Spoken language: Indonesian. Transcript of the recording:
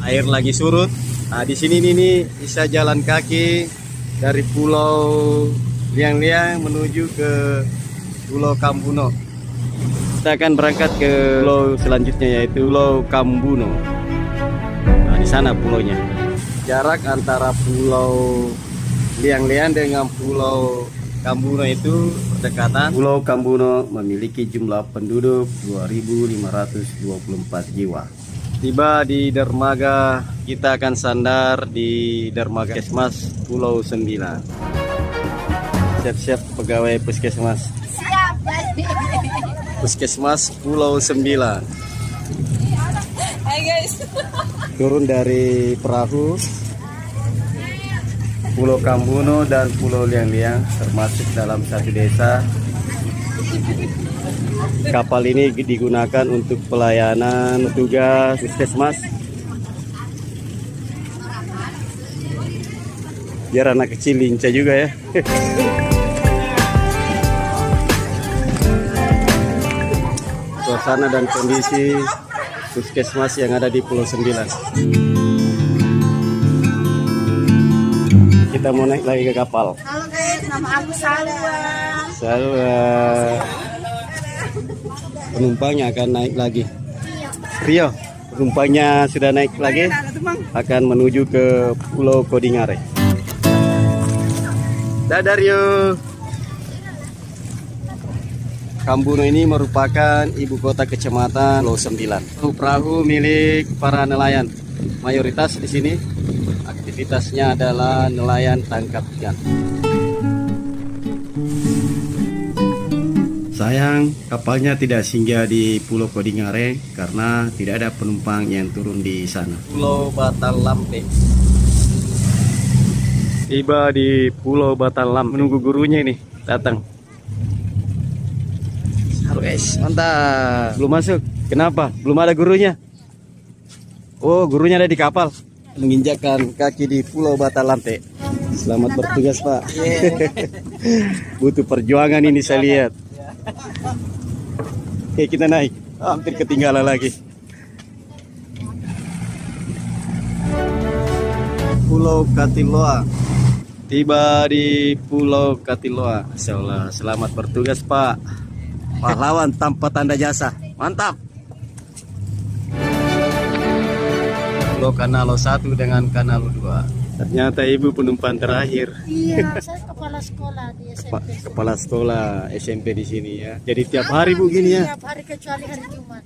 air lagi surut. Nah, di sini nih bisa jalan kaki dari Pulau Liang-Liang menuju ke Pulau Kambuno. Kita akan berangkat ke pulau selanjutnya, yaitu Pulau Kambuno. Nah, di sana pulaunya. Jarak antara Pulau Liang-Liang dengan Pulau Kambuno itu berdekatan. Pulau Kambuno memiliki jumlah penduduk 2.524 jiwa. Tiba di dermaga, kita akan sandar di dermaga Puskesmas Pulau 9. Siap-siap pegawai Puskesmas. Siap. Puskesmas Pulau 9. Hai guys. Turun dari perahu Pulau Kambuno dan Pulau Liang-Liang termasuk dalam satu desa. Kapal ini digunakan untuk pelayanan tugas Puskesmas. Biar anak kecil lincah juga ya. Suasana dan kondisi Puskesmas yang ada di Pulau 9. Kita mau naik lagi ke kapal. Halo guys, nama aku Salwa. Salwa. Penumpangnya akan naik lagi. Rio, penumpangnya sudah naik lagi. Akan menuju ke Pulau Kodingare. Dadah Rio. Kambuno ini merupakan ibu kota kecamatan Pulau 9. Perahu milik para nelayan. Mayoritas di sini aktivitasnya adalah nelayan tangkap ikan. Sayang, kapalnya tidak singgah di Pulau Kodingare karena tidak ada penumpang yang turun di sana. Pulau Batalampe. Tiba di Pulau Batalam, menunggu gurunya ini datang. Guys, mantap. Belum masuk. Kenapa? Belum ada gurunya. Oh, gurunya ada di kapal. Menginjakkan kaki di Pulau Batalampe. Selamat bertugas, Pak. Butuh perjuangan ini saya lihat. Oke, kita naik. Hampir ketinggalan lagi. Pulau Katiloa. Tiba di Pulau Katiloa. Insyaallah, selamat bertugas, Pak. Pahlawan tanpa tanda jasa. Mantap. Pulau Kanalo 1 dengan Kanalo 2. Ternyata ibu penumpang terakhir. Iya, saya kepala sekolah di SMP. Kepala sekolah SMP di sini ya. Jadi tiap hari bu gini ya. Tiap hari kecuali hari Jumat.